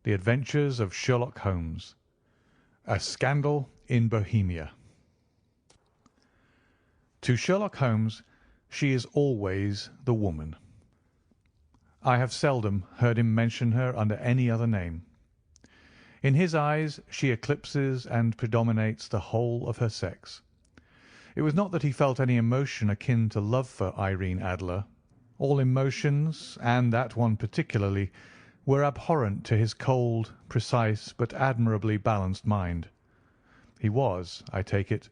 The Adventures of Sherlock Holmes. A Scandal in Bohemia. To Sherlock Holmes she is always the woman. I have seldom heard him mention her under any other name. In his eyes she eclipses and predominates the whole of her sex. It was not that he felt any emotion akin to love for Irene Adler. All emotions, and that one particularly, were abhorrent to his cold, precise, but admirably balanced mind. He was, I take it,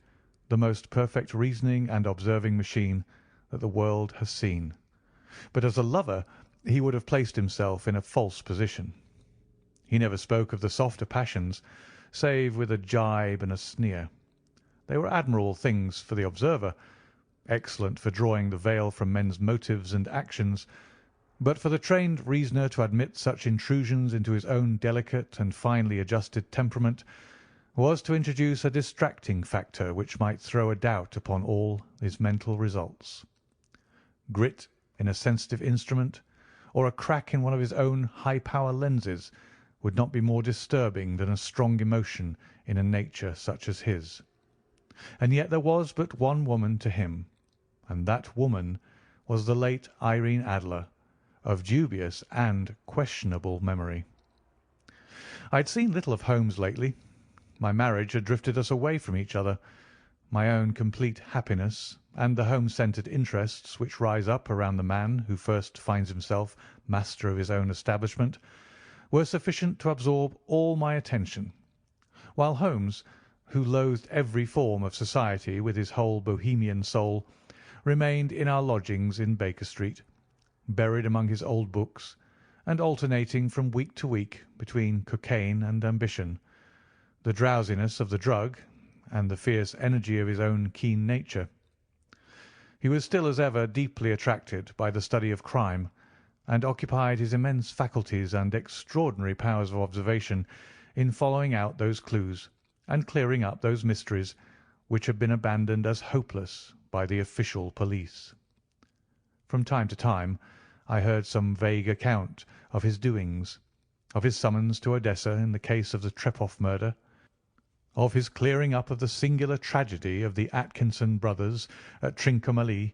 the most perfect reasoning and observing machine that the world has seen. But as a lover he would have placed himself in a false position. He never spoke of the softer passions, save with a gibe and a sneer. They were admirable things for the observer, excellent for drawing the veil from men's motives and actions, but for the trained reasoner to admit such intrusions into his own delicate and finely adjusted temperament was to introduce a distracting factor which might throw a doubt upon all his mental results. Grit in a sensitive instrument, or a crack in one of his own high-power lenses, would not be more disturbing than a strong emotion in a nature such as his. And yet there was but one woman to him, and that woman was the late Irene Adler, of dubious and questionable memory. I had seen little of Holmes lately. My marriage had drifted us away from each other. My own complete happiness, and the home-centred interests which rise up around the man who first finds himself master of his own establishment, were sufficient to absorb all my attention, while Holmes, who loathed every form of society with his whole Bohemian soul, remained in our lodgings in Baker Street, buried among his old books, and alternating from week to week between cocaine and ambition, the drowsiness of the drug and the fierce energy of his own keen nature. He was still as ever deeply attracted by the study of crime, and occupied his immense faculties and extraordinary powers of observation in following out those clues and clearing up those mysteries which had been abandoned as hopeless by the official police. From time to time I heard some vague account of his doings, of his summons to Odessa in the case of the Trepoff murder, of his clearing up of the singular tragedy of the Atkinson brothers at Trincomalee,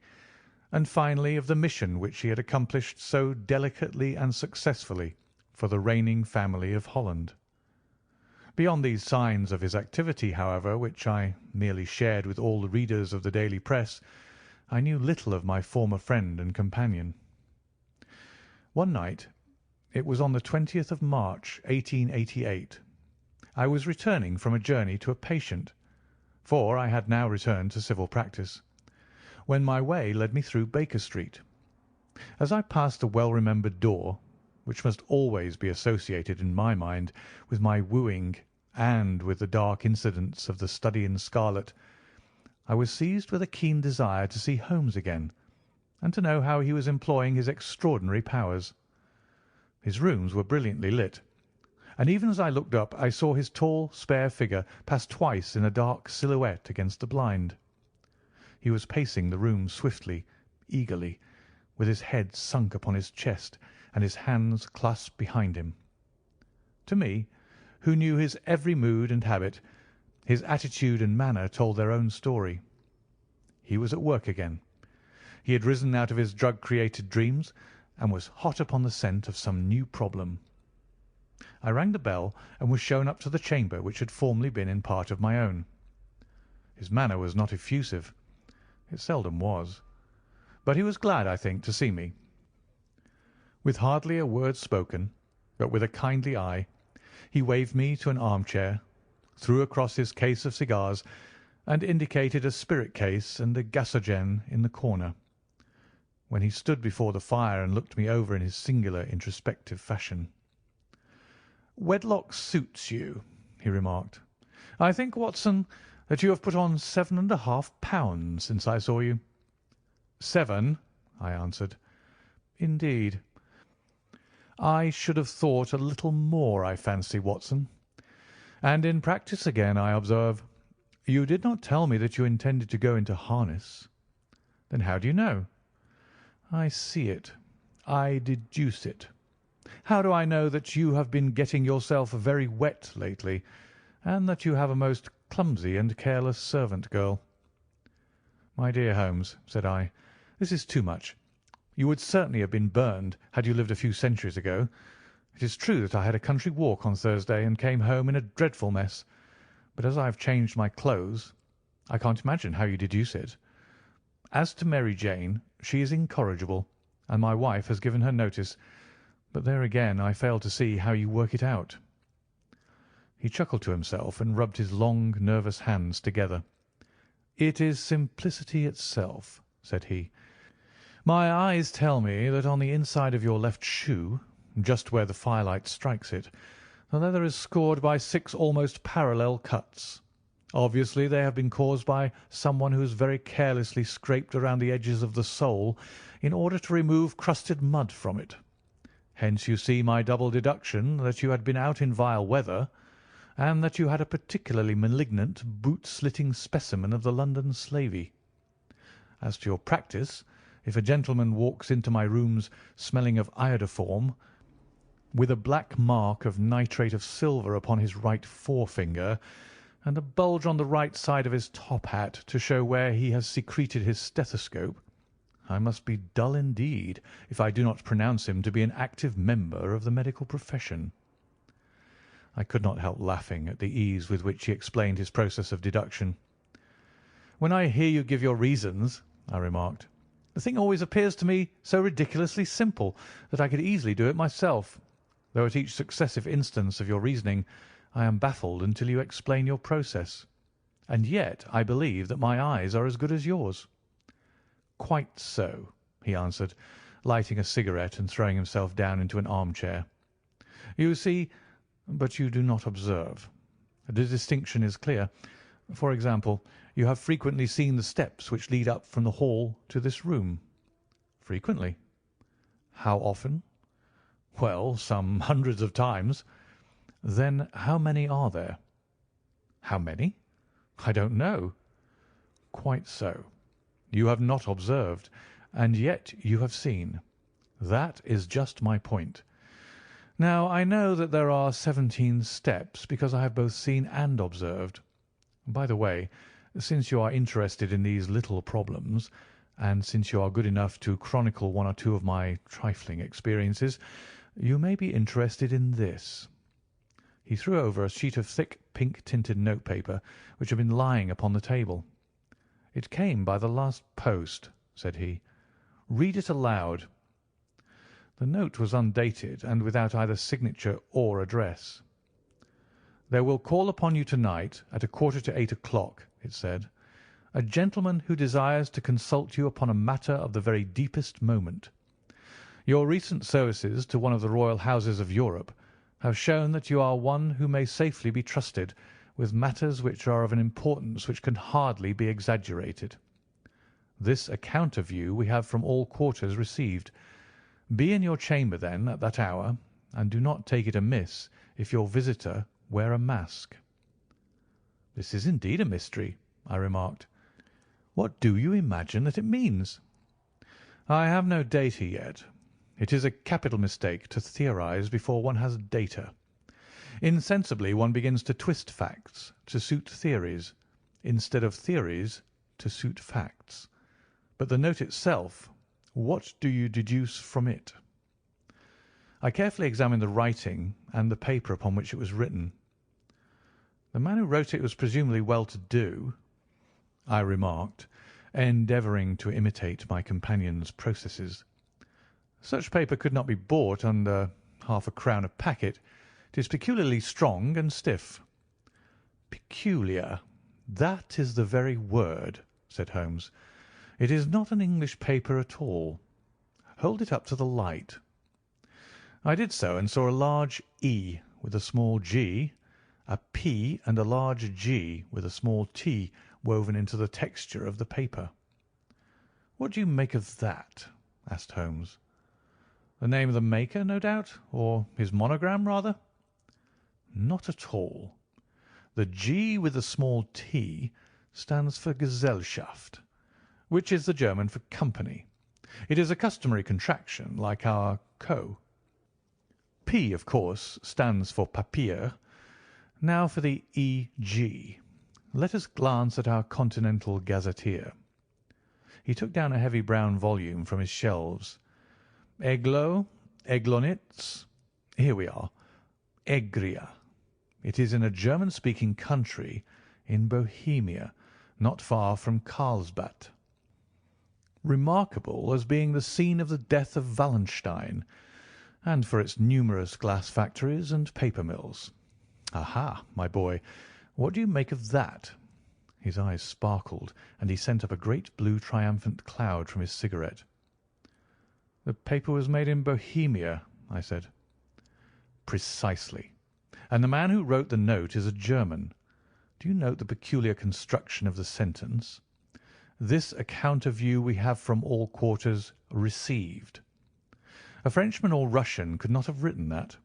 and finally of the mission which he had accomplished so delicately and successfully for the reigning family of Holland. Beyond these signs of his activity, however, which I merely shared with all the readers of the daily press, I knew little of my former friend and companion. One night, it was on the 20th of March, 1888, I was returning from a journey to a patient, for I had now returned to civil practice, when my way led me through Baker Street. As I passed a well-remembered door, which must always be associated in my mind with my wooing and with the dark incidents of the Study in Scarlet, I was seized with a keen desire to see Holmes again, and to know how he was employing his extraordinary powers. His rooms were brilliantly lit, and even as I looked up I saw his tall, spare figure pass twice in a dark silhouette against the blind. He was pacing the room swiftly, eagerly, with his head sunk upon his chest and his hands clasped behind him. To me, who knew his every mood and habit, his attitude and manner told their own story. He was at work again. He had risen out of his drug-created dreams and was hot upon the scent of some new problem. I rang the bell and was shown up to the chamber which had formerly been in part of my own. His manner was not effusive. It seldom was. But he was glad, I think, to see me. With hardly a word spoken, but with a kindly eye, he waved me to an armchair, threw across his case of cigars, and indicated a spirit case and a gasogen in the corner, when he stood before the fire and looked me over in his singular introspective fashion. "Wedlock suits you," he remarked. "I think, Watson, that you have put on 7½ pounds since I saw you." "7," I answered. "Indeed. I should have thought a little more, I fancy, Watson. And in practice again, I observe. You did not tell me that you intended to go into harness. Then how do you know?" "I see it. I deduce it. How do I know that you have been getting yourself very wet lately, and that you have a most clumsy and careless servant girl?" "My dear Holmes," said I, "this is too much. You would certainly have been burned had you lived a few centuries ago. It is true that I had a country walk on Thursday and came home in a dreadful mess, but as I have changed my clothes, I can't imagine how you deduce it. As to Mary Jane, she is incorrigible, and my wife has given her notice, but there again I fail to see how you work it out." He chuckled to himself and rubbed his long, nervous hands together. "It is simplicity itself," said he. "My eyes tell me that on the inside of your left shoe, just where the firelight strikes it, the leather is scored by 6 almost parallel cuts. Obviously they have been caused by someone who has very carelessly scraped around the edges of the sole in order to remove crusted mud from it. Hence you see my double deduction that you had been out in vile weather, and that you had a particularly malignant, boot-slitting specimen of the London slavey. As to your practice, if a gentleman walks into my rooms smelling of iodoform, with a black mark of nitrate of silver upon his right forefinger, and a bulge on the right side of his top hat to show where he has secreted his stethoscope, I must be dull indeed if I do not pronounce him to be an active member of the medical profession." I could not help laughing at the ease with which he explained his process of deduction. "When I hear you give your reasons," I remarked, "the thing always appears to me so ridiculously simple that I could easily do it myself, though at each successive instance of your reasoning I am baffled until you explain your process. And yet I believe that my eyes are as good as yours." "Quite so," he answered, lighting a cigarette and throwing himself down into an armchair. "You see, but you do not observe. The distinction is clear. For example, you have frequently seen the steps which lead up from the hall to this room?" "Frequently." "How often?" "Well, some hundreds of times." "Then how many are there?" "How many? I don't know." "Quite so. You have not observed, and yet you have seen. That is just my point. Now, I know that there are 17 steps because I have both seen and observed. By the way, since you are interested in these little problems, and since you are good enough to chronicle one or two of my trifling experiences, you may be interested in this." He threw over a sheet of thick pink-tinted notepaper which had been lying upon the table. "It came by the last post," said he. "Read it aloud." The note was undated and without either signature or address. "There will call upon you to-night at 7:45, it said, "a gentleman who desires to consult you upon a matter of the very deepest moment. Your recent services to one of the royal houses of Europe have shown that you are one who may safely be trusted with matters which are of an importance which can hardly be exaggerated. This account of you we have from all quarters received. Be in your chamber, then, at that hour, and do not take it amiss if your visitor wear a mask." "This is indeed a mystery," I remarked. "What do you imagine that it means?" "I have no data yet. It is a capital mistake to theorize before one has data. Insensibly one begins to twist facts to suit theories, instead of theories to suit facts. But the note itself, what do you deduce from it?" I carefully examined the writing and the paper upon which it was written. "The man who wrote it was presumably well-to-do," I remarked, endeavouring to imitate my companion's processes. "Such paper could not be bought under half-a-crown a packet. It is peculiarly strong and stiff." "Peculiar. That is the very word," said Holmes. "It is not an English paper at all. Hold it up to the light." I did so and saw a large E with a small g, a P and a large G with a small t woven into the texture of the paper. "What do you make of that?" asked Holmes. "The name of the maker, no doubt, or his monogram, rather?" "Not at all. The G with the small t stands for Gesellschaft, which is the German for company. It is a customary contraction, like our Co. P, of course, stands for papier. Now for the E.G. Let us glance at our Continental Gazetteer. He took down a heavy brown volume from his shelves. Eglo, Eglonitz. Here we are. Egria. It is in a German-speaking country in Bohemia, not far from Carlsbad. Remarkable as being the scene of the death of Wallenstein, and for its numerous glass factories and paper mills. Aha, my boy, what do you make of that? His eyes sparkled, and he sent up a great blue triumphant cloud from his cigarette. The paper was made in Bohemia, I said. Precisely. And the man who wrote the note is a German. Do you note the peculiar construction of the sentence? This account of you we have from all quarters received. A Frenchman or Russian could not have written that.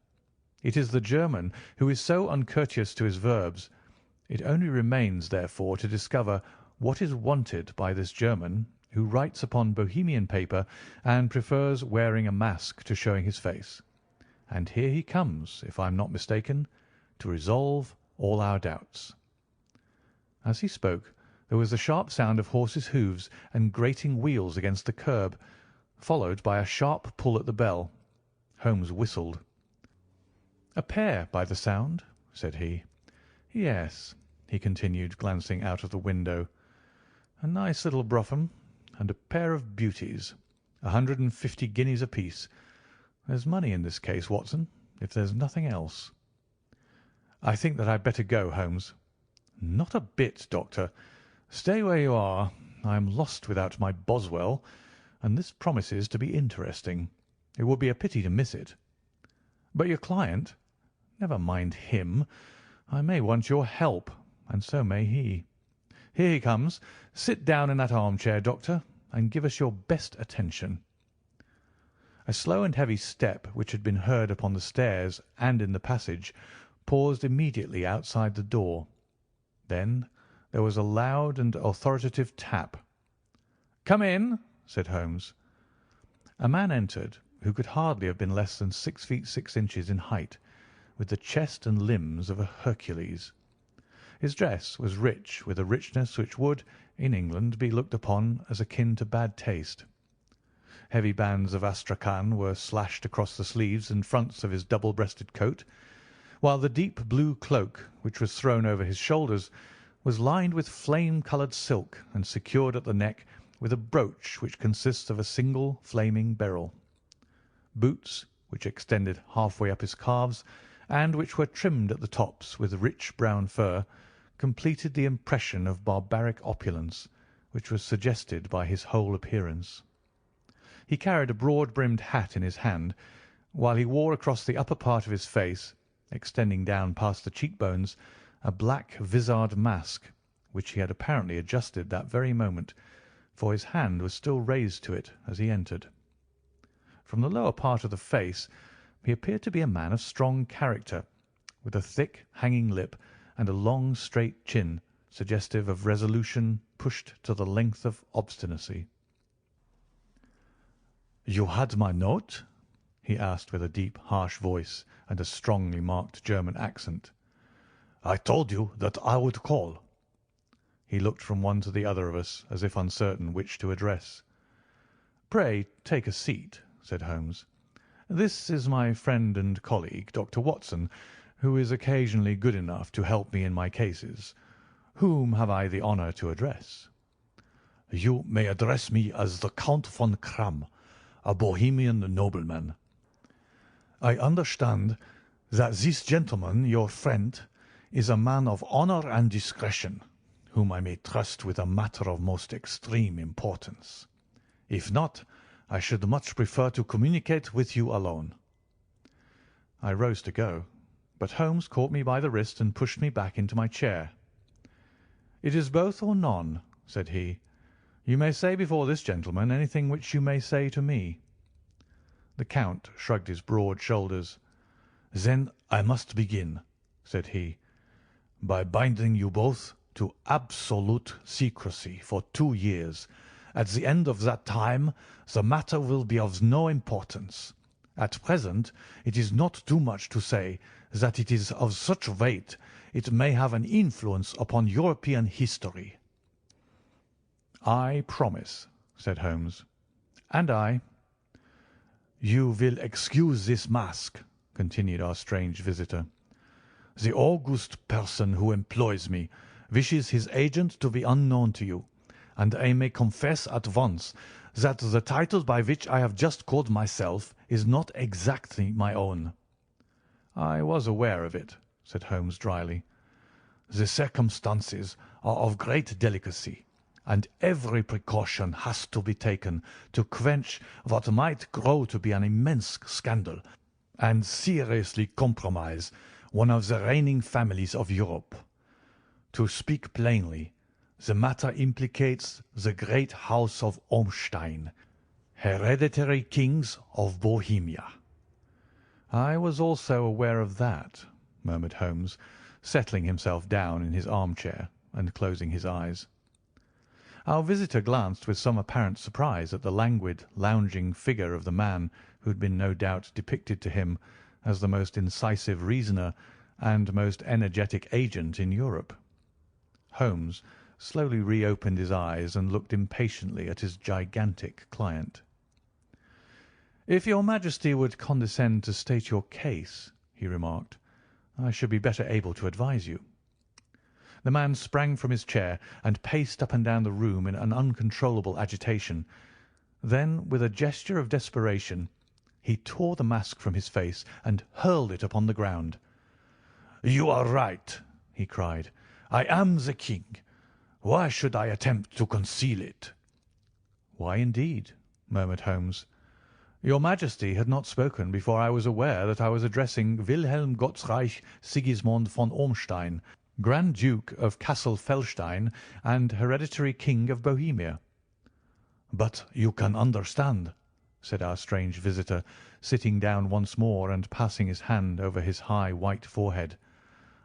It is the German who is so uncourteous to his verbs. It only remains, therefore, to discover what is wanted by this German who writes upon Bohemian paper and prefers wearing a mask to showing his face. And here he comes, if I am not mistaken, to resolve all our doubts. As he spoke, there was the sharp sound of horses' hoofs and grating wheels against the curb, followed by a sharp pull at the bell. Holmes whistled. "A pair, by the sound," said he. "Yes," he continued, glancing out of the window. "A nice little brougham, and a pair of beauties. 150 guineas apiece. There's money in this case, Watson, if there's nothing else." "I think that I'd better go, Holmes." "Not a bit, Doctor. Stay where you are. I am lost without my Boswell, and this promises to be interesting. It would be a pity to miss it." "But your client?" "Never mind him. I may want your help, and so may he. Here he comes. Sit down in that armchair, Doctor, and give us your best attention." A slow and heavy step, which had been heard upon the stairs and in the passage, paused immediately outside the door. Then there was a loud and authoritative tap. "Come in," said Holmes. A man entered who could hardly have been less than 6 feet 6 inches in height, with the chest and limbs of a Hercules. His dress was rich, with a richness which would, in England, be looked upon as akin to bad taste. Heavy bands of astrakhan were slashed across the sleeves and fronts of his double-breasted coat, while the deep blue cloak, which was thrown over his shoulders, was lined with flame-coloured silk and secured at the neck with a brooch which consists of a single flaming beryl. Boots, which extended half-way up his calves, and which were trimmed at the tops with rich brown fur, completed the impression of barbaric opulence which was suggested by his whole appearance. He carried a broad-brimmed hat in his hand, while he wore across the upper part of his face, extending down past the cheek-bones, a black vizard mask, which he had apparently adjusted that very moment, for his hand was still raised to it as he entered. From the lower part of the face he appeared to be a man of strong character, with a thick, hanging lip and a long, straight chin, suggestive of resolution pushed to the length of obstinacy. "You had my note?" he asked with a deep, harsh voice and a strongly marked German accent. "I told you that I would call." He looked from one to the other of us, as if uncertain which to address. "Pray take a seat," said Holmes. "This is my friend and colleague, Dr. Watson, who is occasionally good enough to help me in my cases. Whom have I the honour to address?" "You may address me as the Count von Kramm, a Bohemian nobleman. I understand that this gentleman, your friend, is a man of honour and discretion, whom I may trust with a matter of most extreme importance. If not, I should much prefer to communicate with you alone." I rose to go, but Holmes caught me by the wrist and pushed me back into my chair. "It is both or none," said he. "You may say before this gentleman anything which you may say to me." The Count shrugged his broad shoulders. "Then I must begin," said he, "by binding you both to absolute secrecy for 2 years. At the end of that time the matter will be of no importance, At present, it is not too much to say that it is of such weight it may have an influence upon European history." "I promise," said Holmes. "And I." "You will excuse this mask," continued our strange visitor. "The august person who employs me wishes his agent to be unknown to you, and I may confess at once that the title by which I have just called myself is not exactly my own." "I was aware of it," said Holmes dryly. "The circumstances are of great delicacy, and every precaution has to be taken to quench what might grow to be an immense scandal and seriously compromise one of the reigning families of Europe. To speak plainly, the matter implicates the great house of Ormstein, hereditary kings of Bohemia." "I was also aware of that," murmured Holmes, settling himself down in his armchair and closing his eyes. Our visitor glanced with some apparent surprise at the languid, lounging figure of the man who had been no doubt depicted to him as the most incisive reasoner and most energetic agent in Europe. Holmes slowly reopened his eyes and looked impatiently at his gigantic client. "If your Majesty would condescend to state your case," he remarked, "I should be better able to advise you." The man sprang from his chair and paced up and down the room in an uncontrollable agitation. Then, with a gesture of desperation, he tore the mask from his face and hurled it upon the ground. "You are right," he cried. "I am the king. Why should I attempt to conceal it?" "Why, indeed?" murmured Holmes. "Your Majesty had not spoken before I was aware that I was addressing Wilhelm Gottsreich Sigismund von Ormstein, Grand Duke of Cassel-Felstein and hereditary King of Bohemia." "But you can understand," said our strange visitor, sitting down once more and passing his hand over his high white forehead.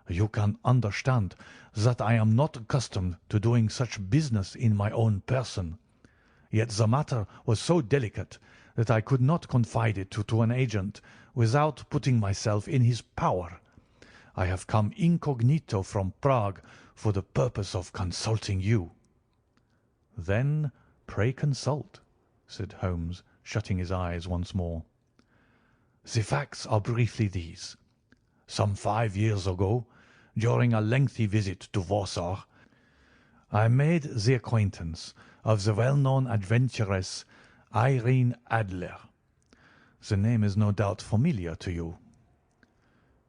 "You can understand that I am not accustomed to doing such business in my own person. Yet the matter was so delicate that I could not confide it to an agent without putting myself in his power. I have come incognito from Prague for the purpose of consulting you." "Then pray consult," said Holmes, shutting his eyes once more. "The facts are briefly these. Some 5 years ago, during a lengthy visit to Warsaw, I made the acquaintance of the well-known adventuress Irene Adler. The name is no doubt familiar to you."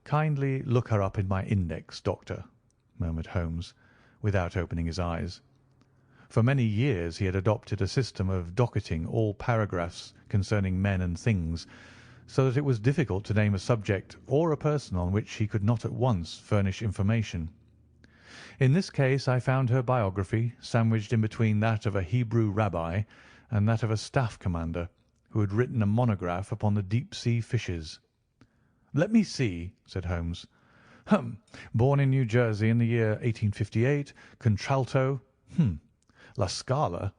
"Kindly look her up in my index, Doctor," murmured Holmes, without opening his eyes. For many years he had adopted a system of docketing all paragraphs concerning men and things, so that it was difficult to name a subject or a person on which he could not at once furnish information. In this case I found her biography sandwiched in between that of a Hebrew rabbi and that of a staff commander who had written a monograph upon the deep-sea fishes. "Let me see," said Holmes. Born in New Jersey in the year 1858, contralto. La Scala.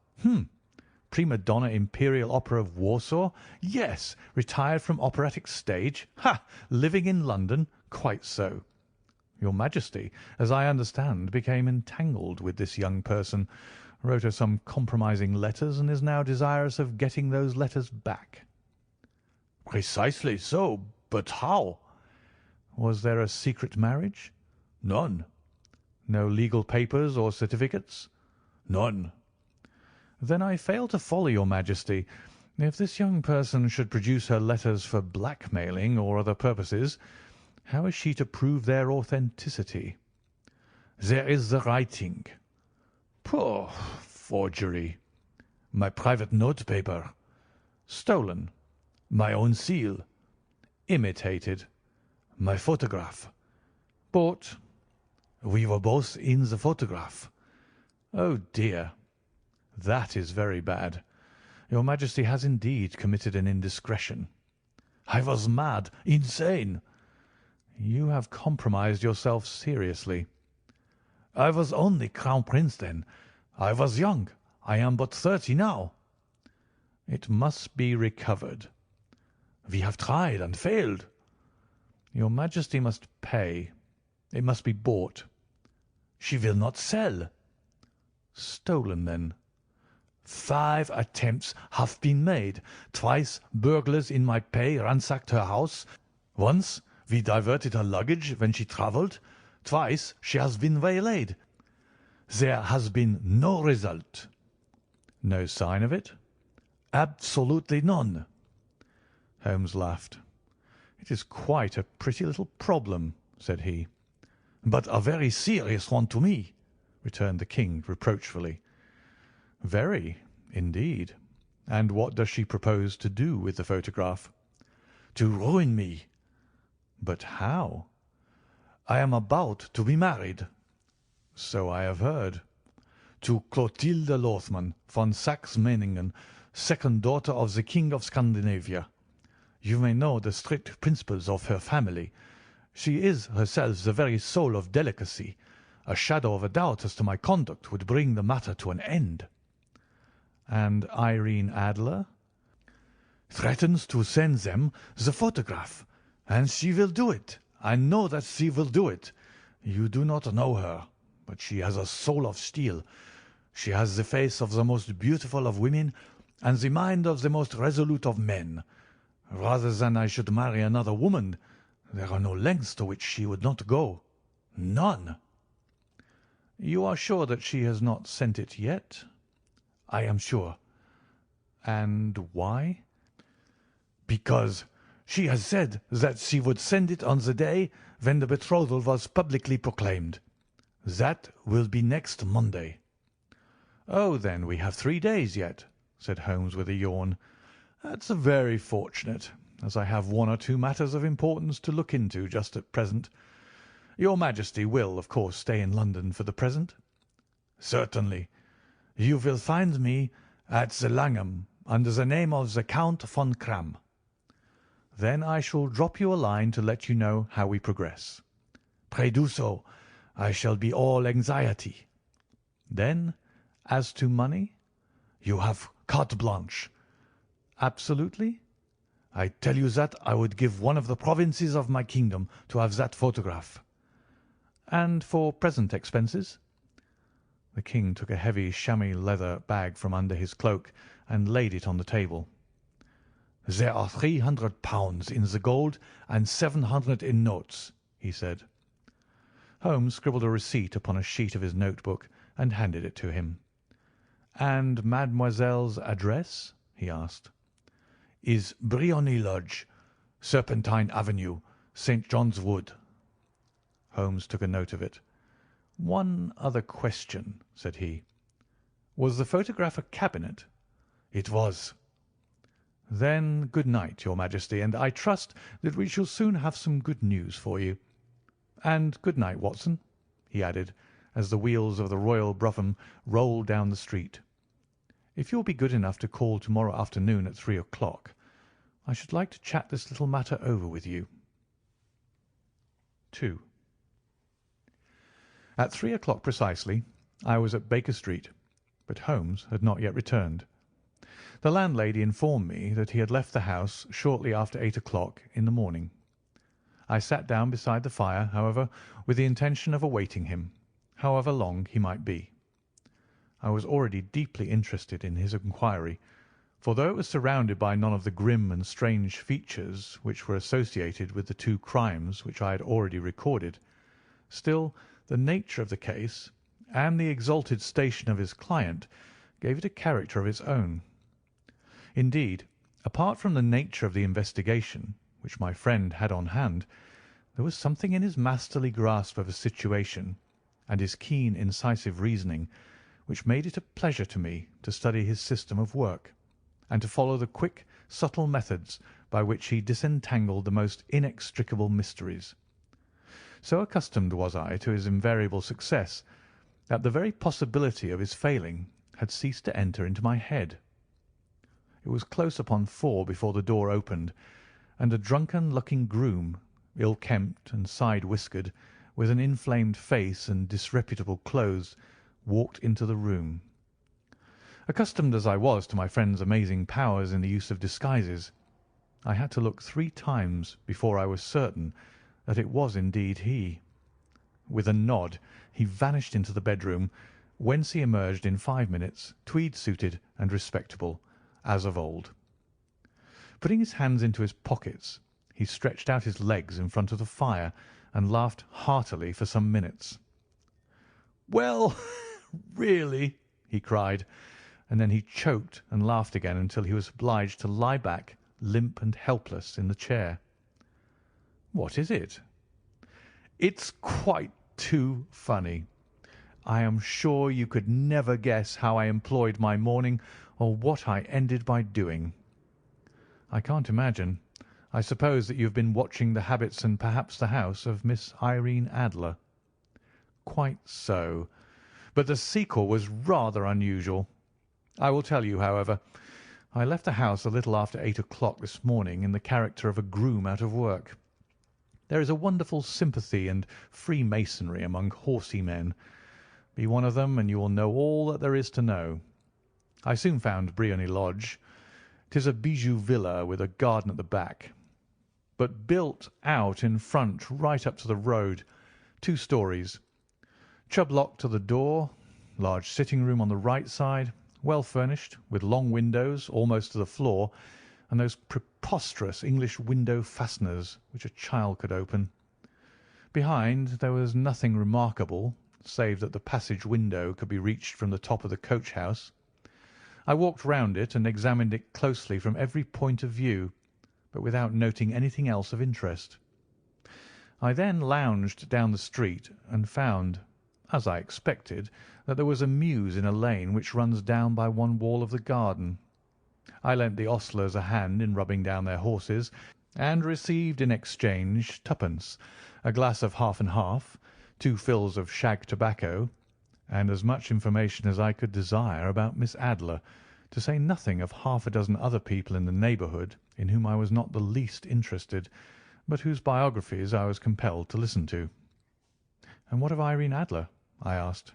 Prima donna Imperial Opera of Warsaw. Yes. Retired from operatic stage. Living in London. Quite so. Your Majesty, as I understand, became entangled with this young person, wrote her some compromising letters, and is now desirous of getting those letters back." "Precisely so. But how?" "Was there a secret marriage?" "None." "No legal papers or certificates?" "None." "Then I fail to follow your Majesty. If this young person should produce her letters for blackmailing or other purposes, how is she to prove their authenticity?" "There is the writing." "Poor forgery." "My private notepaper." "Stolen." "My own seal." "Imitated." "My photograph." "Bought." "We were both in the photograph." "Oh, dear. That is very bad. Your Majesty has indeed committed an indiscretion." "I was mad, insane." "You have compromised yourself seriously." "I was only Crown Prince then. I was young. I am but 30 now." "It must be recovered." We have tried and failed." "Your Majesty must pay. It must be bought." "She will not sell." "Stolen, then?" "5 attempts have been made. Twice burglars in my pay ransacked her house. Once we diverted her luggage when she travelled. Twice she has been waylaid. There has been no result." "No sign of it?" "Absolutely none." Holmes laughed. "It is quite a pretty little problem," said he. "But a very serious one to me," returned the King reproachfully. "Very, indeed. And what does she propose to do with the photograph?" "To ruin me." "But how?" "I am about to be married." "So I have heard." "To Clotilde Lothman von Saxe-Meiningen, second daughter of the King of Scandinavia. You may know the strict principles of her family. She is herself the very soul of delicacy. A shadow of a doubt as to my conduct would bring the matter to an end." "And Irene Adler?" "Threatens to send them the photograph. And she will do it. I know that she will do it. You do not know her, but she has a soul of steel. She has the face of the most beautiful of women and the mind of the most resolute of men. Rather than I should marry another woman, there are no lengths to which she would not go. None." "You are sure that she has not sent it yet?" "I am sure." "And why?" "Because she has said that she would send it on the day when the betrothal was publicly proclaimed. That will be next Monday." "Oh, then we have 3 days yet," said Holmes with a yawn. "That's very fortunate, as I have 1 or 2 matters of importance to look into just at present. Your Majesty will, of course, stay in London for the present?" "Certainly. You will find me at the Langham under the name of the Count von Kramm." "Then I shall drop you a line to let you know how we progress." "Pray do so. I shall be all anxiety." "Then, as to money?" "You have carte blanche." "Absolutely?" "I tell you that I would give one of the provinces of my kingdom to have that photograph." "And for present expenses?" The King took a heavy chamois leather bag from under his cloak and laid it on the table. "There are £300 in the gold and 700 in notes," he said. Holmes scribbled a receipt upon a sheet of his notebook and handed it to him. "And mademoiselle's address?" he asked. "Is Briony Lodge, Serpentine Avenue, St. John's Wood." Holmes took a note of it. "One other question," said he. "Was the photograph a cabinet?" "It was." "Then good night, Your Majesty, and I trust that we shall soon have some good news for you. And good night, Watson," he added, as the wheels of the royal brougham rolled down the street. "If you will be good enough to call to-morrow afternoon at 3 o'clock, I should like to chat this little matter over with you." 2. At 3 o'clock precisely I was at Baker Street, but Holmes had not yet returned. The landlady informed me that he had left the house shortly after 8 o'clock in the morning. I sat down beside the fire, however, with the intention of awaiting him, however long he might be. I was already deeply interested in his inquiry, for though it was surrounded by none of the grim and strange features which were associated with the 2 crimes which I had already recorded, still the nature of the case and the exalted station of his client gave it a character of its own. Indeed, apart from the nature of the investigation which my friend had on hand, there was something in his masterly grasp of a situation and his keen, incisive reasoning which made it a pleasure to me to study his system of work, and to follow the quick, subtle methods by which he disentangled the most inextricable mysteries. So accustomed was I to his invariable success that the very possibility of his failing had ceased to enter into my head. It was close upon 4 before the door opened, and a drunken-looking groom, ill-kempt and side-whiskered, with an inflamed face and disreputable clothes, walked into the room. Accustomed as I was to my friend's amazing powers in the use of disguises, I had to look 3 times before I was certain that it was indeed he. With a nod he vanished into the bedroom, whence he emerged in 5 minutes, tweed-suited and respectable, as of old. Putting his hands into his pockets, he stretched out his legs in front of the fire and laughed heartily for some minutes. "Well, really," he cried, and then he choked and laughed again until he was obliged to lie back, limp and helpless, in the chair. "What is it?" "It's quite too funny. I am sure you could never guess how I employed my morning or what I ended by doing." "I can't imagine. I suppose that you have been watching the habits and perhaps the house of Miss Irene Adler." "Quite so. But the sequel was rather unusual. I will tell you, however. I left the house a little after 8 o'clock this morning in the character of a groom out of work. There is a wonderful sympathy and freemasonry among horsey men. Be one of them, and you will know all that there is to know. I soon found Briony Lodge. 'Tis a bijou villa with a garden at the back, but built out in front right up to the road, 2 stories. Chubb lock to the door, large sitting room on the right side, well furnished, with long windows almost to the floor, and those preposterous English window fasteners which a child could open. Behind there was nothing remarkable, save that the passage window could be reached from the top of the coach-house. I walked round it and examined it closely from every point of view, but without noting anything else of interest. I then lounged down the street and found, as I expected, that there was a mews in a lane which runs down by one wall of the garden. I lent the ostlers a hand in rubbing down their horses, and received in exchange 2d, a glass of half and half, 2 fills of shag tobacco, and as much information as I could desire about Miss Adler, to say nothing of half a dozen other people in the neighbourhood in whom I was not the least interested, but whose biographies I was compelled to listen to. "And what of Irene Adler?" I asked.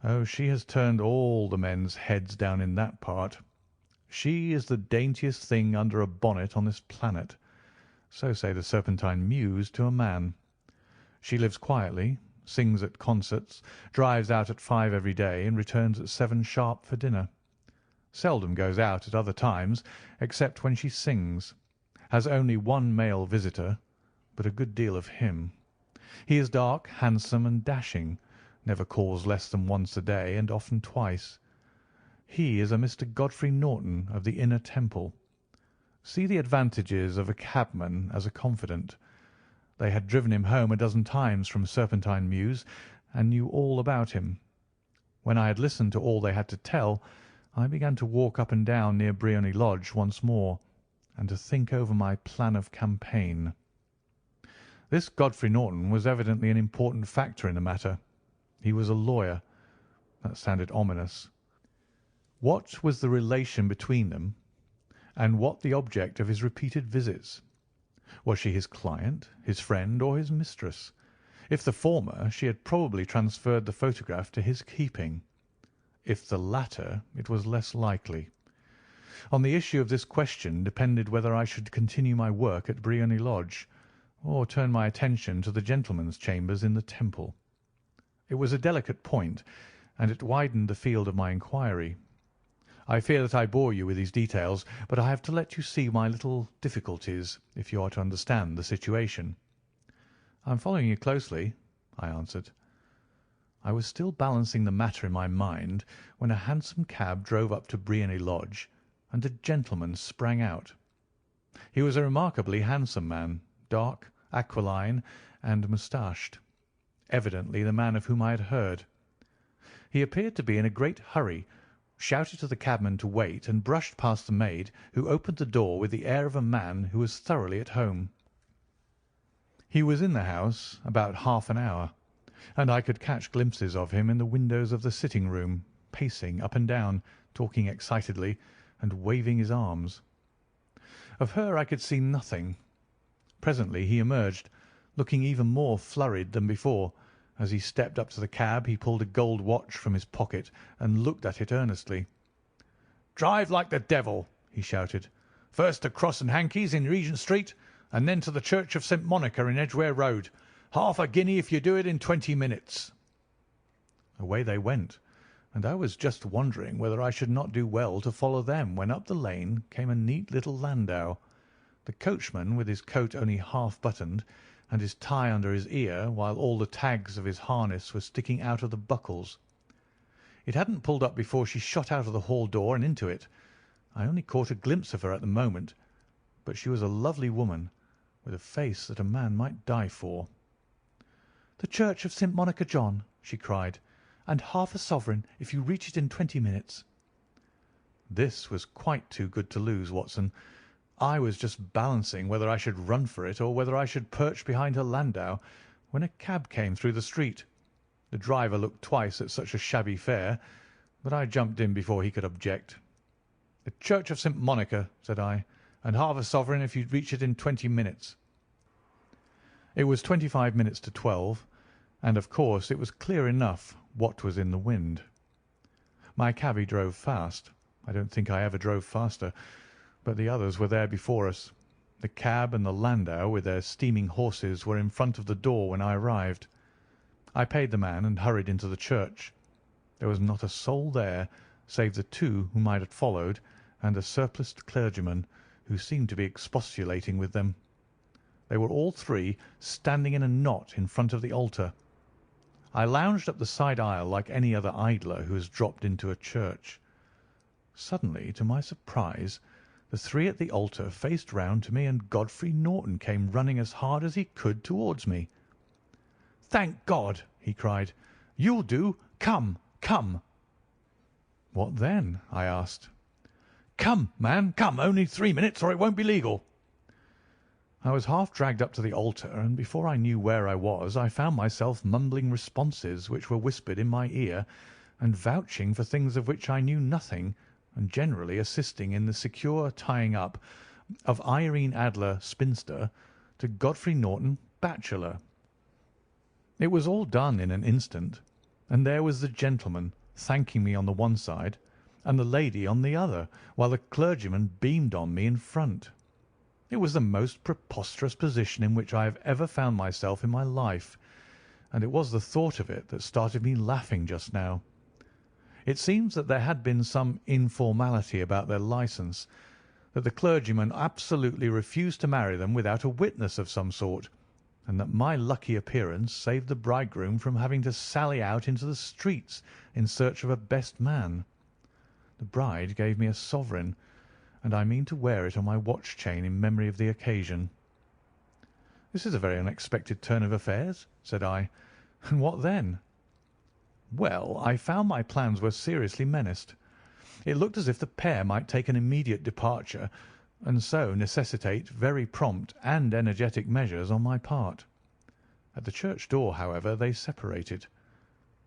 "Oh, she has turned all the men's heads down in that part. She is the daintiest thing under a bonnet on this planet. So say the Serpentine Mews to a man. She lives quietly, sings at concerts, drives out at 5 every day, and returns at 7 sharp for dinner. Seldom goes out at other times, except when she sings. Has only 1 male visitor, but a good deal of him. He is dark, handsome, and dashing, never calls less than once a day, and often twice. He is a Mr. Godfrey Norton of the Inner Temple. See the advantages of a cabman as a confidant. They had driven him home a dozen times from Serpentine Mews, and knew all about him. When I had listened to all they had to tell, I began to walk up and down near Briony Lodge once more, and to think over my plan of campaign. This Godfrey Norton was evidently an important factor in the matter. He was a lawyer. That sounded ominous. What was the relation between them, and what the object of his repeated visits? Was she his client, his friend, or his mistress? If the former, she had probably transferred the photograph to his keeping. If the latter, it was less likely. On the issue of this question depended whether I should continue my work at Briony Lodge, or turn my attention to the gentlemen's chambers in the Temple. It was a delicate point, and it widened the field of my inquiry. I fear that I bore you with these details, but I have to let you see my little difficulties if you are to understand the situation. "I am following you closely," I answered. I was still balancing the matter in my mind when a hansom cab drove up to Briony Lodge, and a gentleman sprang out. He was a remarkably handsome man, dark, aquiline, and moustached, evidently the man of whom I had heard. He appeared to be in a great hurry, shouted to the cabman to wait, and brushed past the maid, who opened the door with the air of a man who was thoroughly at home. He was in the house about half an hour, and I could catch glimpses of him in the windows of the sitting-room, pacing up and down, talking excitedly, and waving his arms. Of her I could see nothing. Presently he emerged, looking even more flurried than before. As he stepped up to the cab he pulled a gold watch from his pocket and looked at it earnestly. "Drive like the devil!" he shouted. First to Cross and Hankey's in Regent Street, and then to the Church of St. Monica in Edgware Road. Half a guinea if you do it in 20 minutes. Away they went, and I was just wondering whether I should not do well to follow them when up the lane came a neat little landau, the coachman with his coat only half buttoned and his tie under his ear, while all the tags of his harness were sticking out of the buckles. It hadn't pulled up before she shot out of the hall door and into it. I only caught a glimpse of her at the moment, but she was a lovely woman, with a face that a man might die for. "The Church of St. Monica, John," she cried, "and half a sovereign if you reach it in 20 minutes." This was quite too good to lose, Watson. I was just balancing whether I should run for it or whether I should perch behind her landau, when a cab came through the street. The driver looked twice at such a shabby fare, but I jumped in before he could object. "The Church of St. Monica," said I, "and half a sovereign if you reach it in 20 minutes." It was 25 minutes to 12, and of course it was clear enough what was in the wind. My cabby drove fast. I don't think I ever drove faster, but the others were there before us. The cab and the landau with their steaming horses were in front of the door when I arrived. I paid the man and hurried into the church. There was not a soul there save the two whom I had followed and a surpliced clergyman who seemed to be expostulating with them. They were all three standing in a knot in front of the altar. I lounged up the side aisle like any other idler who has dropped into a church. Suddenly, to my surprise, the three at the altar faced round to me, and Godfrey Norton came running as hard as he could towards me. "Thank God!" he cried. "You'll do. Come, come." "What then?" I asked. "Come, man, come. Only 3 minutes, or it won't be legal." I was half dragged up to the altar, and before I knew where I was I found myself mumbling responses which were whispered in my ear, and vouching for things of which I knew nothing, and generally assisting in the secure tying up of Irene Adler, spinster, to Godfrey Norton, bachelor. It was all done in an instant, and there was the gentleman thanking me on the one side, and the lady on the other, while the clergyman beamed on me in front. It was the most preposterous position in which I have ever found myself in my life, and it was the thought of it that started me laughing just now. It seems that there had been some informality about their licence, that the clergyman absolutely refused to marry them without a witness of some sort, and that my lucky appearance saved the bridegroom from having to sally out into the streets in search of a best man. The bride gave me a sovereign, and I mean to wear it on my watch chain in memory of the occasion. "This is a very unexpected turn of affairs," said I. "And what then?" "Well, I found my plans were seriously menaced. It looked as if the pair might take an immediate departure, and so necessitate very prompt and energetic measures on my part. At the church door, however, they separated,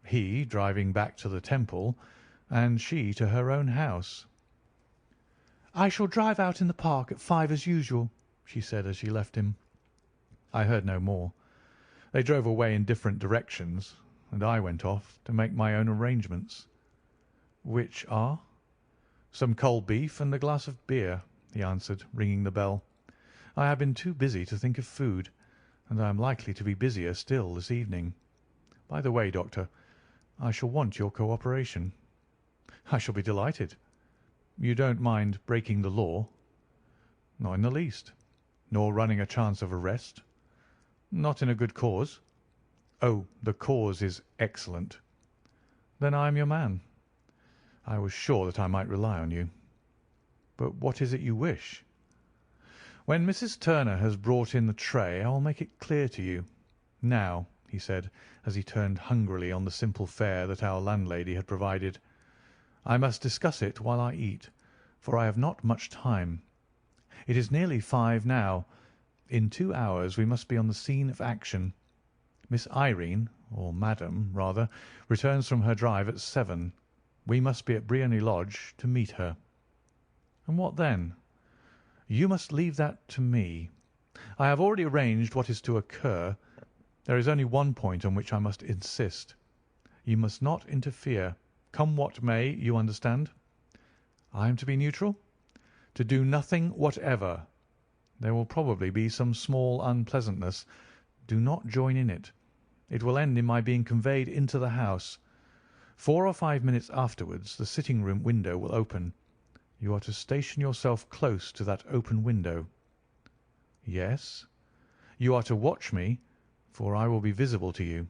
he driving back to the Temple, and she to her own house. "I shall drive out in the park at 5 as usual," she said as she left him. I heard no more. They drove away in different directions, and I went off to make my own arrangements. "Which are?" "Some cold beef and a glass of beer," he answered, ringing the bell. "I have been too busy to think of food, and I am likely to be busier still this evening. By the way, Doctor, I shall want your cooperation." "I shall be delighted." "You don't mind breaking the law?" "Not in the least." "Nor running a chance of arrest?" "Not in a good cause." "Oh, the cause is excellent." "Then I am your man." "I was sure that I might rely on you." "But what is it you wish?" "When Mrs. Turner has brought in the tray I will make it clear to you. Now," he said, as he turned hungrily on the simple fare that our landlady had provided, "I must discuss it while I eat, for I have not much time. It is nearly 5 now. In 2 hours we must be on the scene of action. Miss Irene, or Madam, rather, returns from her drive at 7. We must be at Briony Lodge to meet her." "And what then?" "You must leave that to me. I have already arranged what is to occur. There is only one point on which I must insist. You must not interfere. Come what may, you understand." "I am to be neutral?" to do nothing whatever. There will probably be some small unpleasantness. Do not join in it. It will end in my being conveyed into the house. 4 or 5 minutes afterwards the sitting-room window will open. You are to station yourself close to that open window. Yes. You are to watch me, for I will be visible to you.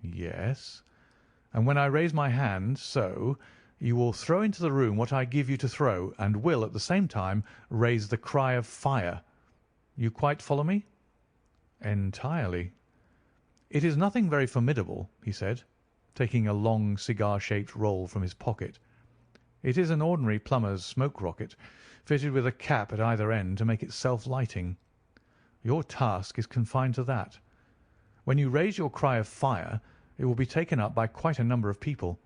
Yes. And when I raise my hand, so, you will throw into the room what I give you to throw, and will, at the same time, raise the cry of fire. You quite follow me? Entirely. It is nothing very formidable, he said, taking a long cigar-shaped roll from his pocket. It is an ordinary plumber's smoke rocket, fitted with a cap at either end to make it self-lighting. Your task is confined to that. When you raise your cry of fire, it will be taken up by quite a number of people.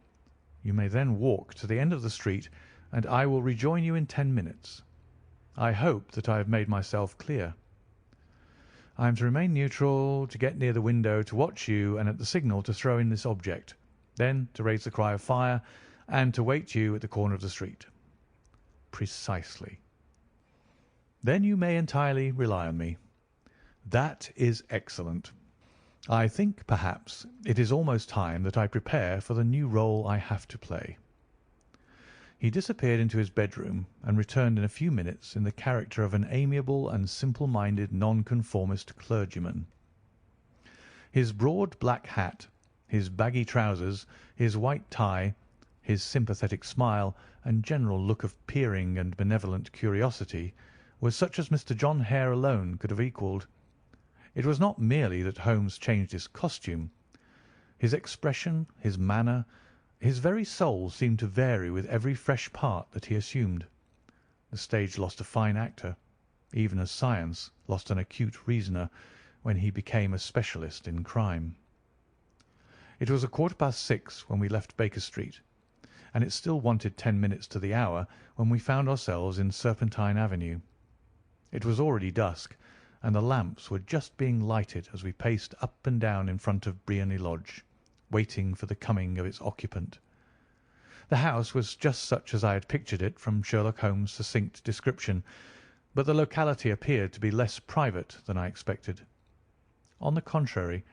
You may then walk to the end of the street, and I will rejoin you in 10 minutes. I hope that I have made myself clear. I am to remain neutral, to get near the window, to watch you, and at the signal to throw in this object, then to raise the cry of fire, and to wait you at the corner of the street. Precisely. Then you may entirely rely on me. That is excellent. I think, perhaps, it is almost time that I prepare for the new role I have to play. He disappeared into his bedroom and returned in a few minutes in the character of an amiable and simple-minded nonconformist clergyman. His broad black hat, his baggy trousers, his white tie, his sympathetic smile, and general look of peering and benevolent curiosity were such as Mr. John Hare alone could have equalled. It was not merely that Holmes changed his costume. His expression, his manner, his very soul seemed to vary with every fresh part that he assumed. The stage lost a fine actor, even as science lost an acute reasoner when he became a specialist in crime. It was 6:15 when we left Baker Street, and it still wanted 10 minutes to the hour when we found ourselves in Serpentine Avenue. It was already dusk, and the lamps were just being lighted as we paced up and down in front of Briony Lodge, waiting for the coming of its occupant. The house was just such as I had pictured it from Sherlock Holmes' succinct description, but the locality appeared to be less private than I expected. On the contrary,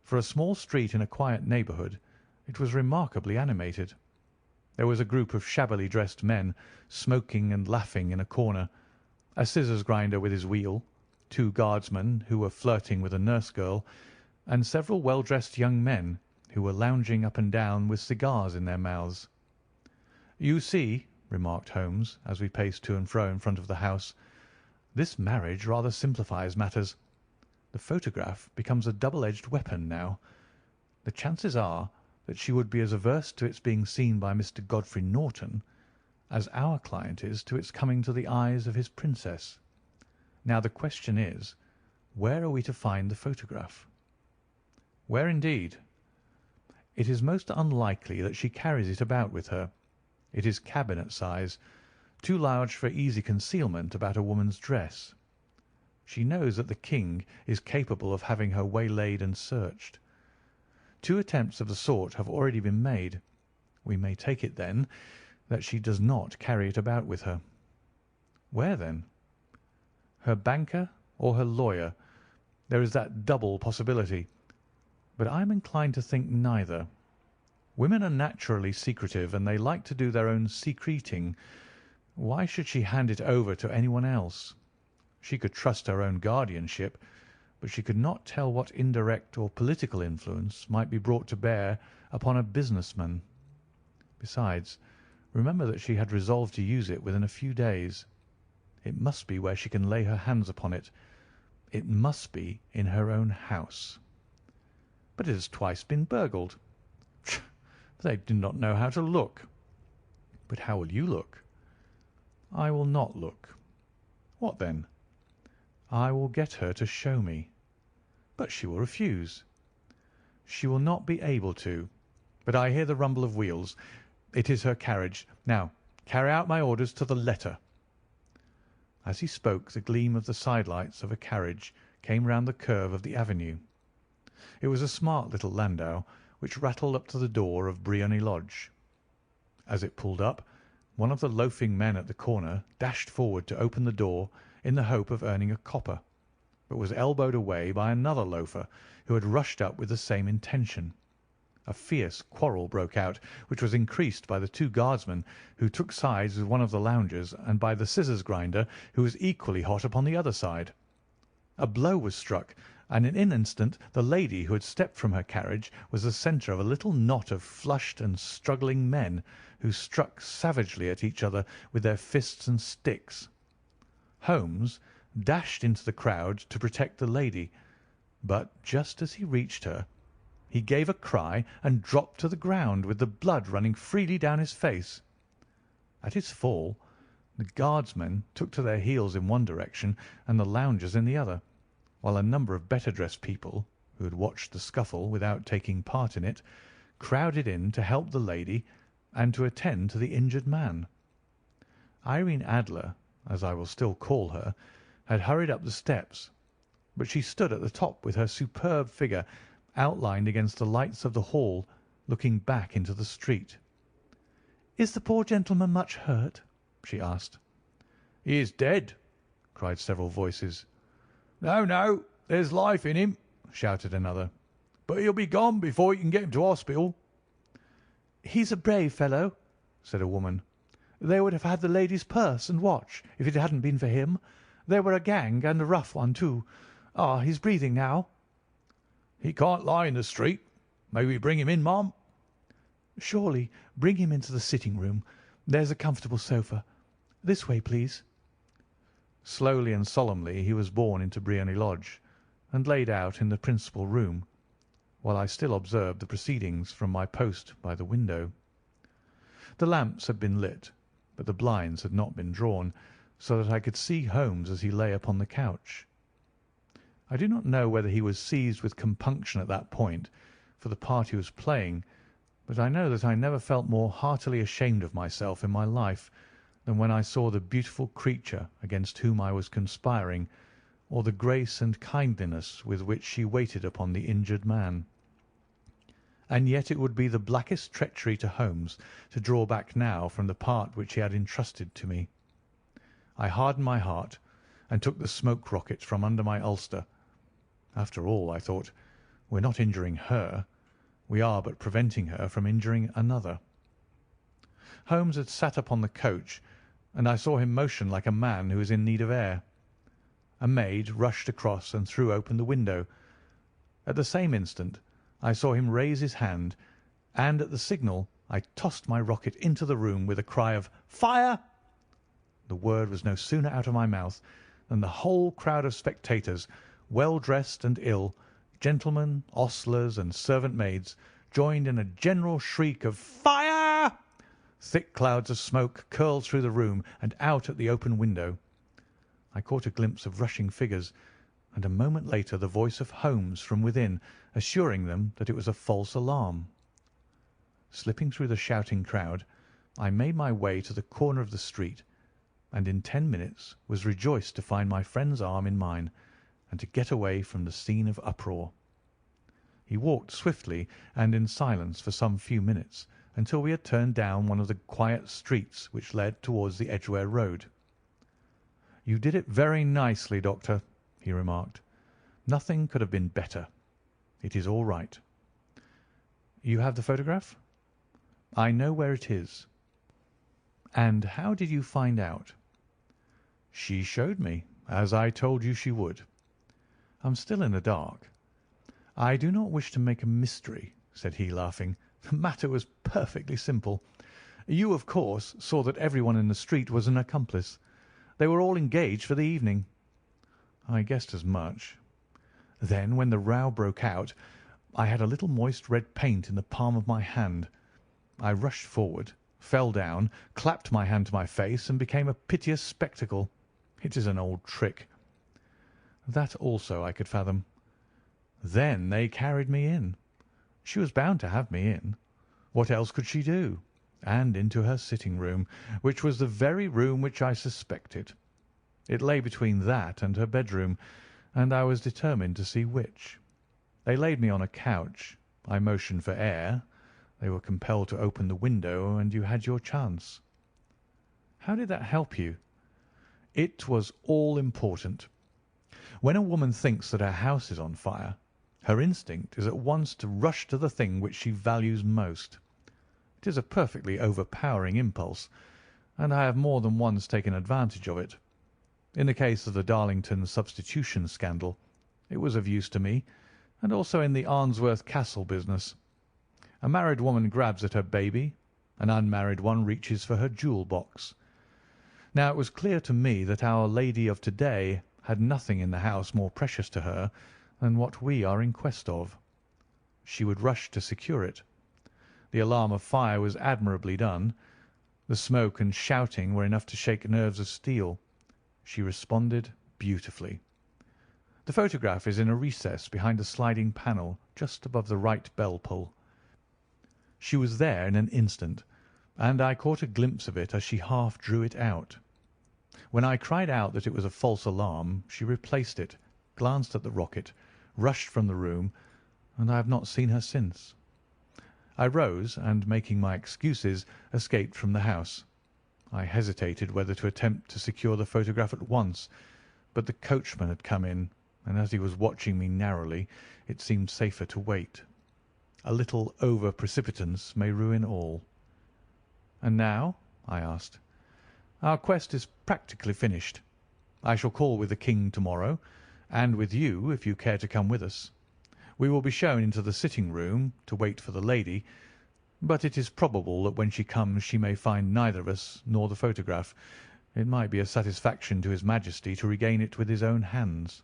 for a small street in a quiet neighbourhood, it was remarkably animated. There was a group of shabbily dressed men smoking and laughing in a corner, a scissors grinder with his wheel, 2 guardsmen who were flirting with a nurse girl, and several well-dressed young men who were lounging up and down with cigars in their mouths. "You see," remarked Holmes, as we paced to and fro in front of the house, "this marriage rather simplifies matters. The photograph becomes a double-edged weapon now. The chances are that she would be as averse to its being seen by Mr. Godfrey Norton as our client is to its coming to the eyes of his princess. Now the question is, where are we to find the photograph?" "Where indeed?" "It is most unlikely that she carries it about with her. It is cabinet size, too large for easy concealment about a woman's dress. She knows that the king is capable of having her waylaid and searched. 2 attempts of the sort have already been made. We may take it, then, that she does not carry it about with her. Where, then? Her banker or her lawyer. There is that double possibility. But I am inclined to think neither. Women are naturally secretive, and they like to do their own secreting. Why should she hand it over to anyone else? She could trust her own guardianship, but she could not tell what indirect or political influence might be brought to bear upon a businessman. Besides, remember that she had resolved to use it within a few days. It must be where she can lay her hands upon it. It must be in her own house. But it has twice been burgled. They do not know how to look. But how will you look? I will not look. What then? I will get her to show me. But she will refuse. She will not be able to. But I hear the rumble of wheels. It is her carriage. Now, carry out my orders to the letter." As he spoke, the gleam of the sidelights of a carriage came round the curve of the avenue. It was a smart little landau, which rattled up to the door of Briony Lodge. As it pulled up, one of the loafing men at the corner dashed forward to open the door in the hope of earning a copper, but was elbowed away by another loafer who had rushed up with the same intention. A fierce quarrel broke out, which was increased by the two guardsmen who took sides with one of the loungers, and by the scissors grinder, who was equally hot upon the other side. A blow was struck, and in an instant the lady who had stepped from her carriage was the centre of a little knot of flushed and struggling men, who struck savagely at each other with their fists and sticks. Holmes dashed into the crowd to protect the lady, but just as he reached her, he gave a cry and dropped to the ground with the blood running freely down his face. At his fall, the guardsmen took to their heels in one direction and the loungers in the other, while a number of better-dressed people, who had watched the scuffle without taking part in it, crowded in to help the lady and to attend to the injured man. Irene Adler, as I will still call her, had hurried up the steps, but she stood at the top with her superb figure outlined against the lights of the hall, looking back into the street. "Is the poor gentleman much hurt?" she asked. "He is dead," cried several voices. "No, no, there's life in him," shouted another. "But he'll be gone before you can get him to hospital." "He's a brave fellow," said a woman. "They would have had the lady's purse and watch if it hadn't been for him. They were a gang, and a rough one, too. Ah, he's breathing now." "He can't lie in the street. May we bring him in, ma'am?" "Surely. Bring him into the sitting-room. There's a comfortable sofa. This way, please." Slowly and solemnly he was borne into Briony Lodge, and laid out in the principal room, while I still observed the proceedings from my post by the window. The lamps had been lit, but the blinds had not been drawn, so that I could see Holmes as he lay upon the couch. I do not know whether he was seized with compunction at that point for the part he was playing, but I know that I never felt more heartily ashamed of myself in my life than when I saw the beautiful creature against whom I was conspiring, or the grace and kindliness with which she waited upon the injured man. And yet it would be the blackest treachery to Holmes to draw back now from the part which he had entrusted to me. I hardened my heart and took the smoke rocket from under my ulster. After all, I thought, we're not injuring her. We are but preventing her from injuring another. Holmes had sat upon the coach, and I saw him motion like a man who is in need of air. A maid rushed across and threw open the window. At the same instant I saw him raise his hand, and at the signal I tossed my rocket into the room with a cry of "Fire!" The word was no sooner out of my mouth than the whole crowd of spectators, well dressed and ill, gentlemen, ostlers, and servant maids, joined in a general shriek of "Fire!" Thick clouds of smoke curled through the room and out at the open window. I caught a glimpse of rushing figures, and a moment later the voice of Holmes from within, assuring them that it was a false alarm. Slipping through the shouting crowd, I made my way to the corner of the street, and in 10 minutes was rejoiced to find my friend's arm in mine, and to get away from the scene of uproar. He walked swiftly and in silence for some few minutes, until we had turned down one of the quiet streets which led towards the Edgware Road. "You did it very nicely, Doctor," he remarked. "Nothing could have been better. It is all right." "You have the photograph?" "I know where it is." "And how did you find out?" "She showed me, as I told you she would." "I'm still in the dark." "I do not wish to make a mystery," said he, laughing. "The matter was perfectly simple. You, of course, saw that everyone in the street was an accomplice. They were all engaged for the evening." "I guessed as much." "Then, when the row broke out, I had a little moist red paint in the palm of my hand. I rushed forward, fell down, clapped my hand to my face, and became a piteous spectacle. It is an old trick." "That also I could fathom." "Then they carried me in. She was bound to have me in. What else could she do? And into her sitting-room, which was the very room which I suspected. It lay between that and her bedroom, and I was determined to see which. They laid me on a couch. I motioned for air. They were compelled to open the window, and you had your chance." How did that help you?" "It was all important. When a woman thinks that her house is on fire, her instinct is at once to rush to the thing which she values most. It is a perfectly overpowering impulse, and I have more than once taken advantage of it. In the case of the Darlington substitution scandal, it was of use to me, and also in the Arnsworth Castle business. A married woman grabs at her baby, an unmarried one reaches for her jewel box. Now it was clear to me that our lady of to-day had nothing in the house more precious to her than what we are in quest of. She would rush to secure it. The alarm of fire was admirably done. The smoke and shouting were enough to shake nerves of steel. She responded beautifully. The photograph is in a recess behind a sliding panel just above the right bell pull. She was there in an instant, and I caught a glimpse of it as she half drew it out. When I cried out that it was a false alarm, she replaced it, glanced at the rocket, rushed from the room, and I have not seen her since. I rose, and making my excuses, escaped from the house. I hesitated whether to attempt to secure the photograph at once, but the coachman had come in, and as he was watching me narrowly, it seemed safer to wait. A little over-precipitance may ruin all. "And now?" I asked. "Our quest is practically finished. I shall call with the King to-morrow, and with you if you care to come with us. We will be shown into the sitting-room to wait for the lady, but it is probable that when she comes she may find neither of us nor the photograph. It might be a satisfaction to His Majesty to regain it with his own hands."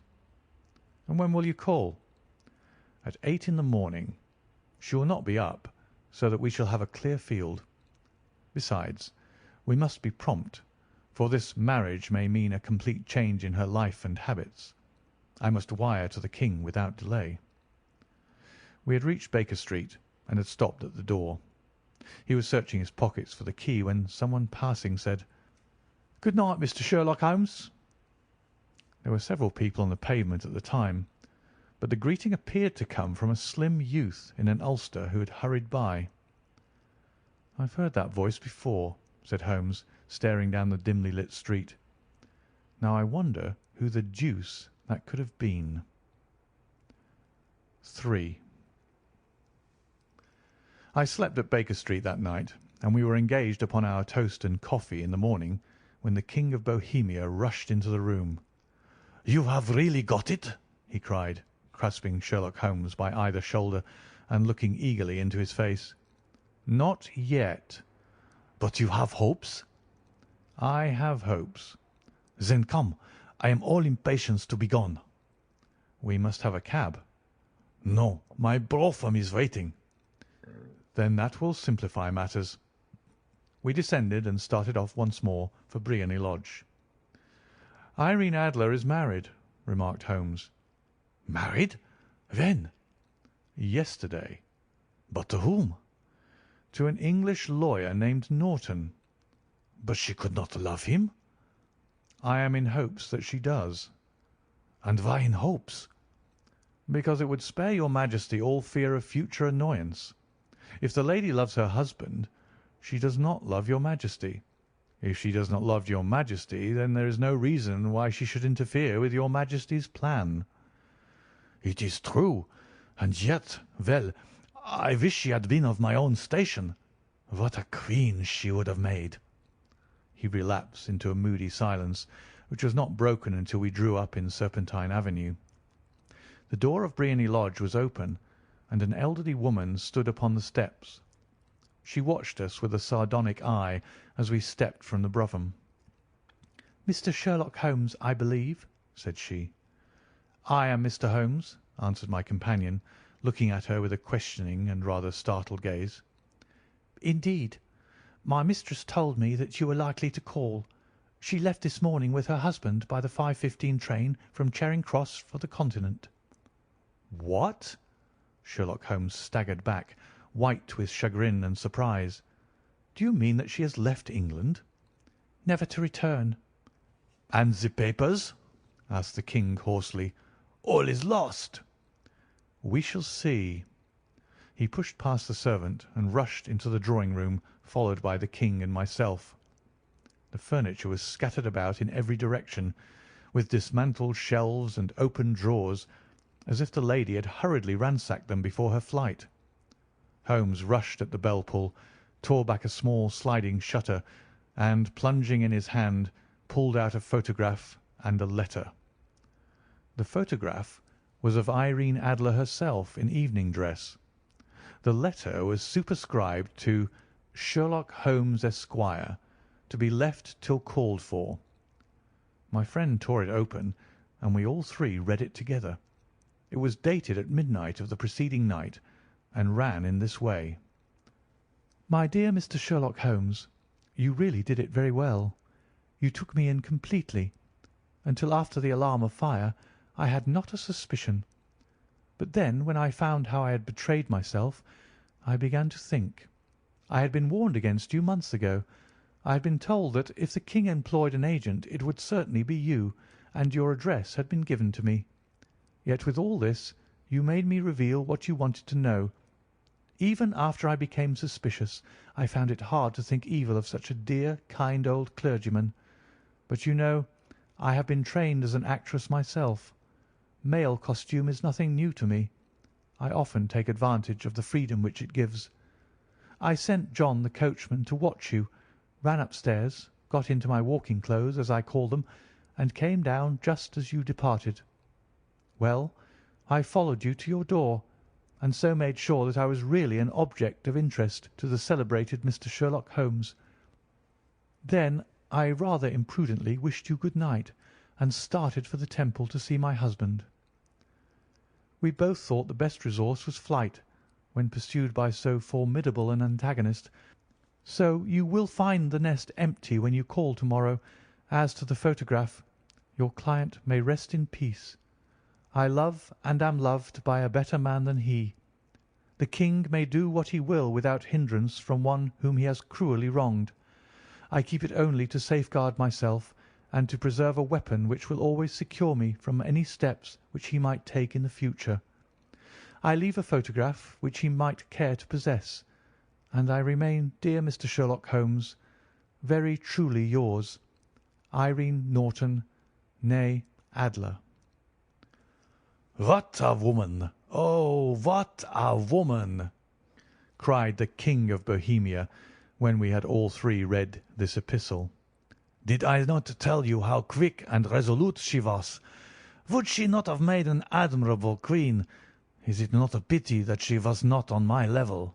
"And when will you call?" "At 8 in the morning. She will not be up, so that we shall have a clear field. Besides, we must be prompt, for this marriage may mean a complete change in her life and habits. I must wire to the King without delay." We had reached Baker Street, and had stopped at the door. He was searching his pockets for the key when someone passing said, "Good night, Mr. Sherlock Holmes." There were several people on the pavement at the time, but the greeting appeared to come from a slim youth in an ulster who had hurried by. "I've heard that voice before," said Holmes, staring down the dimly lit street. "Now I wonder who the deuce that could have been." 3. I slept at Baker Street that night, and we were engaged upon our toast and coffee in the morning when the King of Bohemia rushed into the room. "You have really got it?" he cried, grasping Sherlock Holmes by either shoulder and looking eagerly into his face. "Not yet." "But you have hopes?" "I have hopes." "Then come. I am all impatience to be gone." "We must have a cab." "No, my brougham is waiting." "Then that will simplify matters." We descended and started off once more for Briony Lodge. "Irene Adler is married," remarked Holmes. "Married? When?" "Yesterday." "But to whom?" "To an English lawyer named Norton." "But she could not love him?" "I am in hopes that she does." "And why in hopes?" "Because it would spare your Majesty all fear of future annoyance. If the lady loves her husband, she does not love your Majesty. If she does not love your Majesty, then there is no reason why she should interfere with your Majesty's plan." "It is true. And yet, well, I wish she had been of my own station. What a queen she would have made!" He relapsed into a moody silence, which was not broken until we drew up in Serpentine Avenue. The door of Briony Lodge was open, and an elderly woman stood upon the steps. She watched us with a sardonic eye as we stepped from the brougham. "Mr. Sherlock Holmes, I believe," said she. "I am Mr. Holmes," answered my companion, looking at her with a questioning and rather startled gaze. "Indeed. My mistress told me that you were likely to call. She left this morning with her husband by the 5:15 train from Charing Cross for the Continent." "What?" Sherlock Holmes staggered back, white with chagrin and surprise. "Do you mean that she has left England?" "Never to return." "And the papers?" asked the King hoarsely. "All is lost." "We shall see." He pushed past the servant and rushed into the drawing-room, followed by the King and myself. The furniture was scattered about in every direction, with dismantled shelves and open drawers, as if the lady had hurriedly ransacked them before her flight. Holmes rushed at the bell pull, tore back a small sliding shutter, and, plunging in his hand, pulled out a photograph and a letter. The photograph was of Irene Adler herself in evening dress. The letter was superscribed to Sherlock Holmes, Esquire, to be left till called for. My friend tore it open, and we all three read it together. It was dated at midnight of the preceding night, and ran in this way: "My dear Mr. Sherlock Holmes, you really did it very well. You took me in completely. Until after the alarm of fire I had not a suspicion. But then, when I found how I had betrayed myself, I began to think. I had been warned against you months ago. I had been told that if the King employed an agent it would certainly be you, and your address had been given to me. Yet with all this you made me reveal what you wanted to know. Even after I became suspicious, I found it hard to think evil of such a dear, kind old clergyman. But you know, I have been trained as an actress myself. Male costume is nothing new to me. I often take advantage of the freedom which it gives. I sent John the coachman to watch you, ran upstairs, got into my walking clothes, as I call them, and came down just as you departed. Well, I followed you to your door, and so made sure that I was really an object of interest to the celebrated Mr. Sherlock Holmes. Then I rather imprudently wished you good night, and started for the Temple to see my husband. We both thought the best resource was flight, when pursued by so formidable an antagonist, so you will find the nest empty when you call to-morrow. As to the photograph, your client may rest in peace. I love and am loved by a better man than he. The King may do what he will without hindrance from one whom he has cruelly wronged. I keep it only to safeguard myself, and to preserve a weapon which will always secure me from any steps which he might take in the future. I leave a photograph which he might care to possess, and I remain, dear Mr. Sherlock Holmes, very truly yours, Irene Norton, née Adler." "What a woman! Oh, what a woman!" cried the King of Bohemia, when we had all three read this epistle. "Did I not tell you how quick and resolute she was? Would she not have made an admirable queen? Is it not a pity that she was not on my level?"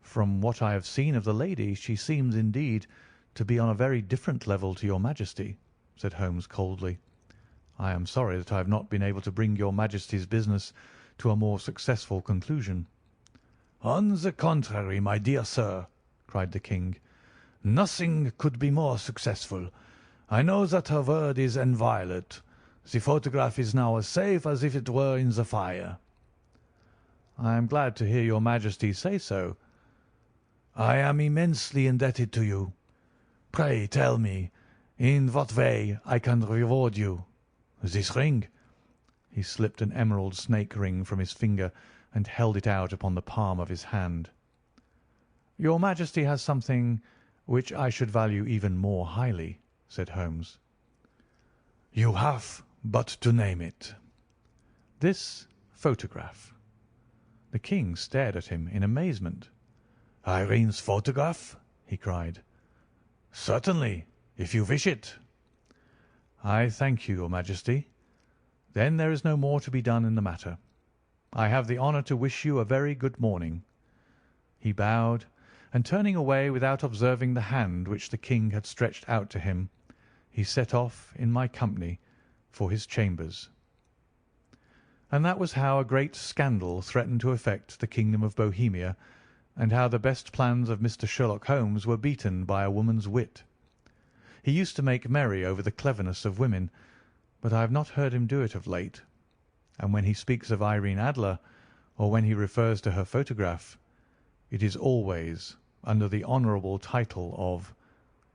"From what I have seen of the lady, she seems, indeed, to be on a very different level to your Majesty," said Holmes coldly. "I am sorry that I have not been able to bring your Majesty's business to a more successful conclusion." "On the contrary, my dear sir," cried the King, "nothing could be more successful. I know that her word is inviolate. The photograph is now as safe as if it were in the fire." "I am glad to hear your Majesty say so." "I am immensely indebted to you. Pray tell me in what way I can reward you. This ring?" He slipped an emerald snake ring from his finger and held it out upon the palm of his hand. "Your Majesty has something which I should value even more highly," said Holmes. "You have but to name it." "This photograph." The King stared at him in amazement. "Irene's photograph?" he cried. "Certainly, if you wish it." "I thank you, your Majesty. Then there is no more to be done in the matter. I have the honour to wish you a very good morning." He bowed, and turning away without observing the hand which the King had stretched out to him, he set off in my company for his chambers. And that was how a great scandal threatened to affect the kingdom of Bohemia, and how the best plans of Mr. Sherlock Holmes were beaten by a woman's wit. He used to make merry over the cleverness of women, but I have not heard him do it of late, and when he speaks of Irene Adler, or when he refers to her photograph, it is always under the honourable title of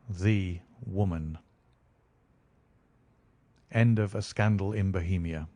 the woman. End of A Scandal in Bohemia.